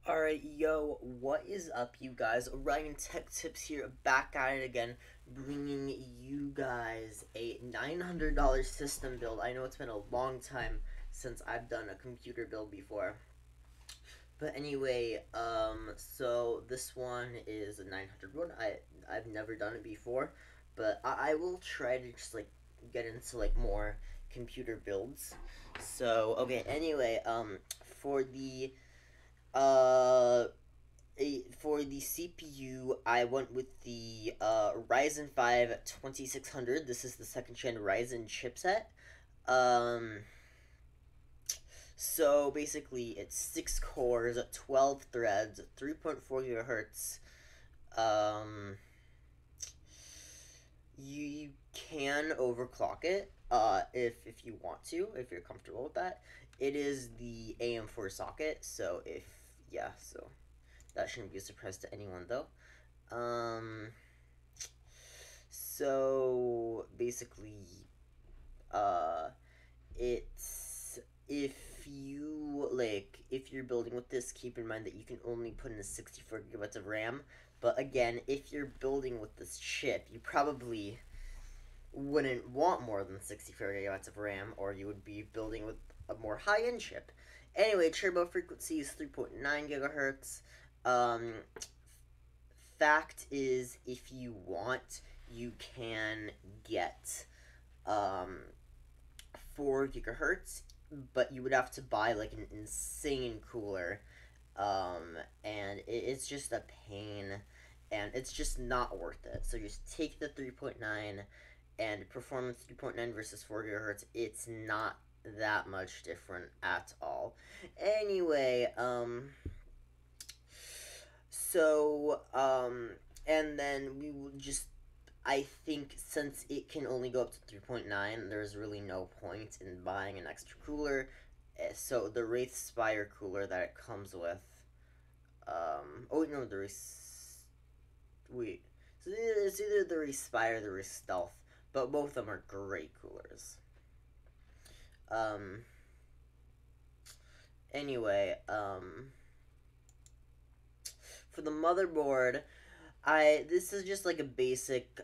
Alright, yo, what is up, you guys? Orion Tech Tips here, back at it again, bringing you guys a $900 system build. I know it's been a long time since I've done a computer build before. But anyway, so this one is a 900 one. I've never done it before, but I will try to just, like, get into, like, more computer builds. So, okay, anyway, uh, for the CPU, I went with the Ryzen 5 2600. This is the second gen Ryzen chipset. Um, so basically, it's 6 cores, 12 threads, 3.4 gigahertz. Um, you can overclock it if you want to, if you're comfortable with that. It is the AM4 socket, so so that shouldn't be a surprise to anyone though. Um, so basically, uh, it's if you're building with this, keep in mind that you can only put in a 64 gigabytes of RAM. But again, if you're building with this chip, you probably wouldn't want more than 64 gigabytes of RAM, or you would be building with a more high-end chip. Anyway, turbo frequency is 3.9 gigahertz. Um, Fact is, if you want, you can get 4 gigahertz, but you would have to buy like an insane cooler, and it's just a pain, and it's just not worth it. So just take the 3.9 and performance 3.9 versus 4 gigahertz. It's not that much different at all. Anyway, and then we will just, I think since it can only go up to 3.9, there's really no point in buying an extra cooler. So the Wraith Spire cooler that it comes with, oh no, wait, so it's either the Wraith Spire or the Wraith Stealth, but both of them are great coolers. Um, anyway, for the motherboard, this is just like a basic,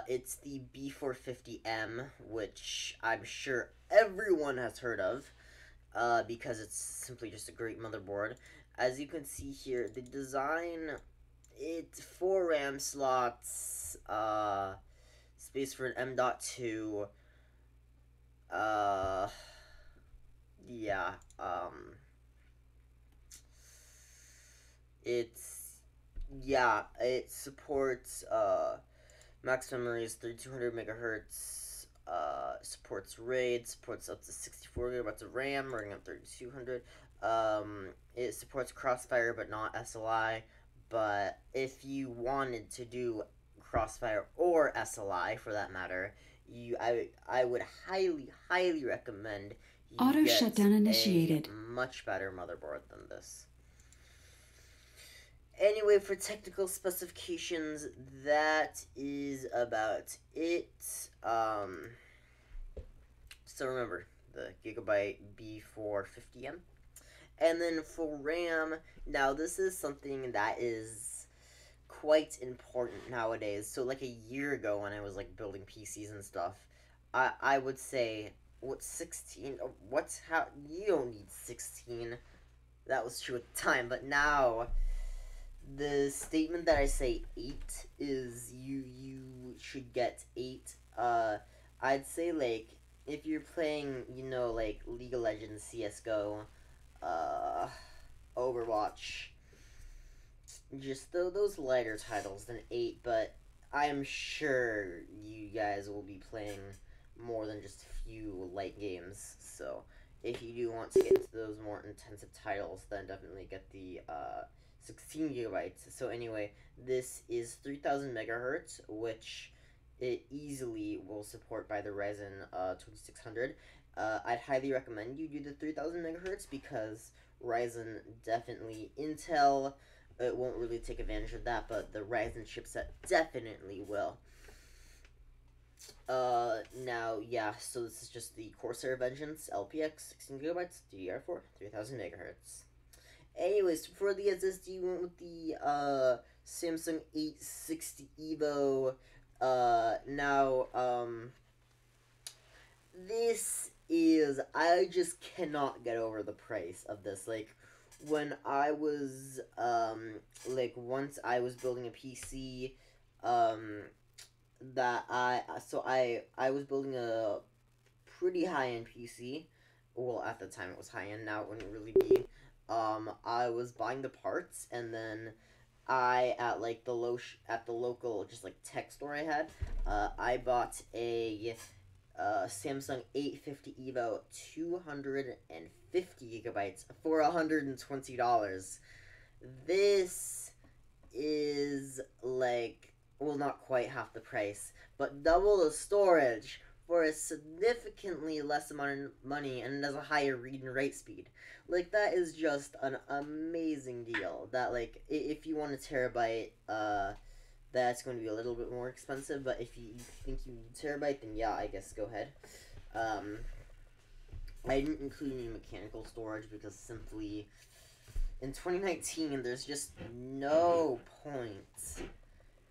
it's the B450M, which I'm sure everyone has heard of, because it's simply just a great motherboard. As you can see here, the design, it's 4 RAM slots, space for an M.2, uh, yeah, it's, yeah, it supports, max memory is 3200 megahertz. Supports RAID. Supports up to 64 gigabytes of RAM, running on 3200. It supports Crossfire, but not SLI. But if you wanted to do Crossfire or SLI, for that matter, I would highly recommend you Auto get shutdown a initiated. much better motherboard than this. Anyway, for technical specifications, that is about it. So remember, the Gigabyte B450M. And then for RAM, now this is something that is quite important nowadays. So like a year ago when I was like building PCs and stuff, I would say, what, 16? What's how, you don't need 16. That was true at the time, but now the statement that I say 8 is you should get 8. I'd say, like, if you're playing, like League of Legends, CS:GO, uh Overwatch, just those lighter titles than 8, but I'm sure you guys will be playing more than just a few light games. So if you do want to get into those more intensive titles, then definitely get the 16 gigabytes. So anyway, this is 3000 megahertz, which it easily will support by the Ryzen 2600. I'd highly recommend you do the 3000 megahertz because Ryzen definitely, Intel, it won't really take advantage of that, but the Ryzen chipset definitely will. Now, yeah, so this is just the Corsair Vengeance LPX 16 gigabytes DDR4 3000 megahertz. Anyways, for the SSD, we went with the Samsung 860 Evo. Now, this is, I just cannot get over the price of this. Like, when I was like, once I was building a PC, um that I was building a pretty high end PC. Well, at the time it was high end. Now it wouldn't really be. I was buying the parts, and then I at like at the local just like tech store I had. I bought a Samsung 850 Evo 250 gigabytes for $120. This is like, well, not quite half the price, but double the storage for a significantly less amount of money, and it has a higher read and write speed. Like, that is just an amazing deal. That, like, if you want a terabyte, that's going to be a little bit more expensive, but if you think you need a terabyte, then yeah, I guess go ahead. I didn't include any mechanical storage because simply in 2019 there's just no point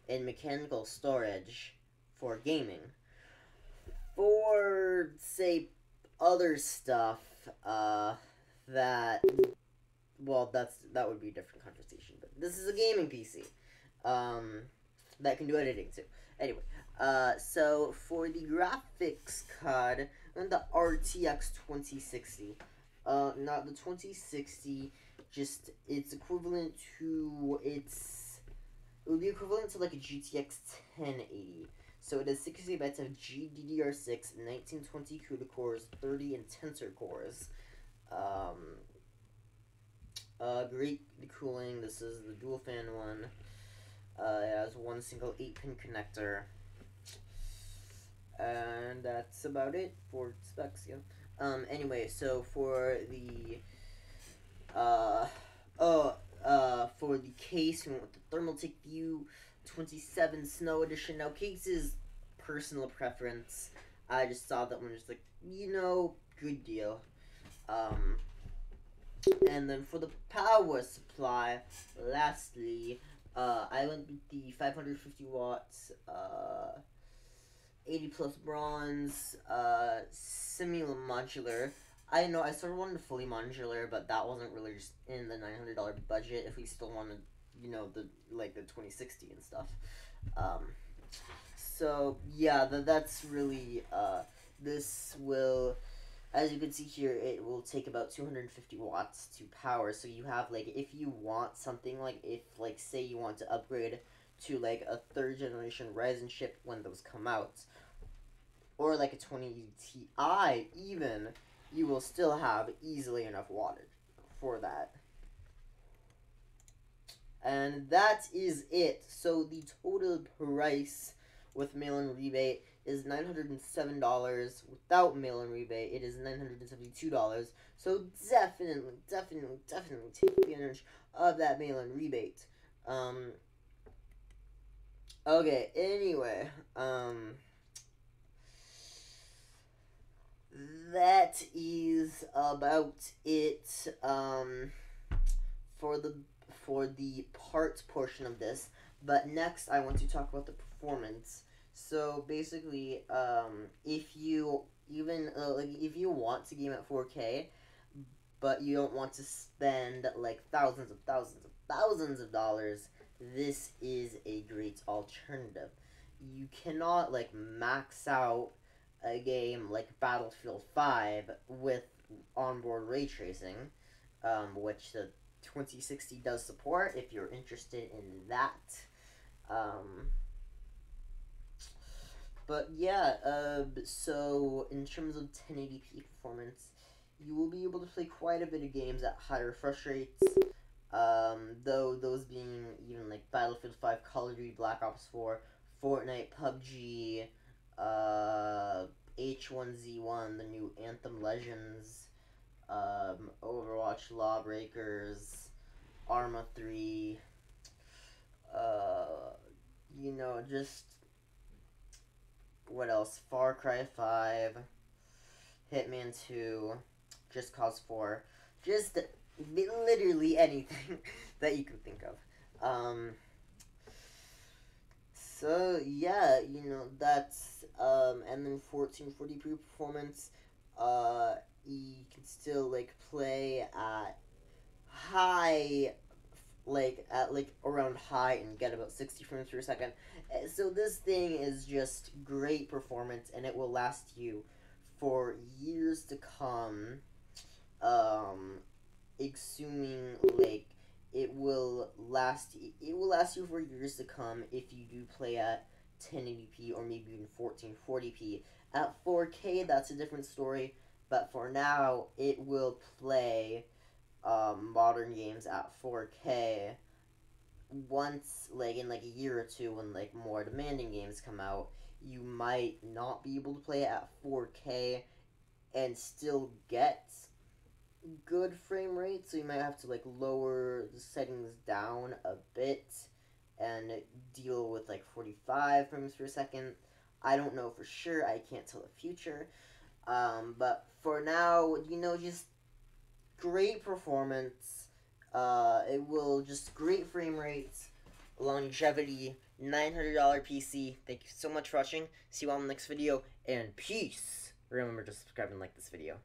in mechanical storage for gaming. For, say, other stuff, that, well, that would be a different conversation, but this is a gaming PC, that can do editing too. Anyway, so for the graphics card, and the RTX 2060, not the 2060, just, it's equivalent to, it would be equivalent to like a GTX 1080. So it has 60 bytes of GDDR6, 1920 CUDA cores, 30 and tensor cores. Great cooling. This is the dual fan one. It has one single 8-pin connector. And that's about it for specs, yeah. Anyway, so for the, for the case, we went with the Thermaltake View 27 Snow Edition. Now, case is personal preference. I just saw that one, just like, good deal. And then for the power supply, lastly, I went with the 550 watts, 80 plus bronze, semi modular. I know I sort of wanted a fully modular, but that wasn't really just in the $900 budget if we still wanted, the 2060 and stuff. So yeah, that's really, this will, as you can see here, it will take about 250 watts to power. So you have, like, if you want something, like, if, like, say you want to upgrade to, like, a 3rd generation Ryzen chip when those come out, or like a 20 Ti even, you will still have easily enough wattage for that. And that is it. So the total price with mail-in rebate is $907. Without mail-in rebate, it is $972. So definitely take advantage of that mail-in rebate. Okay, anyway, that is about it, for the parts portion of this. But next, I want to talk about the performance. So basically, if you if you want to game at 4K, but you don't want to spend like thousands of dollars, this is a great alternative. You cannot like max out a game like Battlefield 5 with onboard ray tracing, which the 2060 does support if you're interested in that. But yeah, so in terms of 1080p performance, you will be able to play quite a bit of games at high refresh rates. Though those being even like Battlefield 5, Call of Duty Black Ops 4, Fortnite, PUBG, H1Z1, the new Anthem Legends, Overwatch Lawbreakers, Arma 3, just, what else? Far Cry 5, Hitman 2, Just Cause 4. Just literally anything that you can think of. So yeah, that's and then 1440p performance. You can still like play at high, like at like around high and get about 60 frames per second. So this thing is just great performance, and it will last you for years to come. Um, Assuming like it will last you for years to come if you do play at 1080p or maybe even 1440p. At 4K, that's a different story, but for now it will play modern games at 4K. Once, like in like a year or two, when like more demanding games come out, you might not be able to play it at 4K and still get good frame rate, so you might have to like lower the settings down a bit and deal with like 45 frames per second. I don't know for sure. I can't tell the future. But for now, just great performance. It will just great frame rates, longevity, $900 PC. Thank you so much for watching. See you all in the next video, and peace. Remember to subscribe and like this video.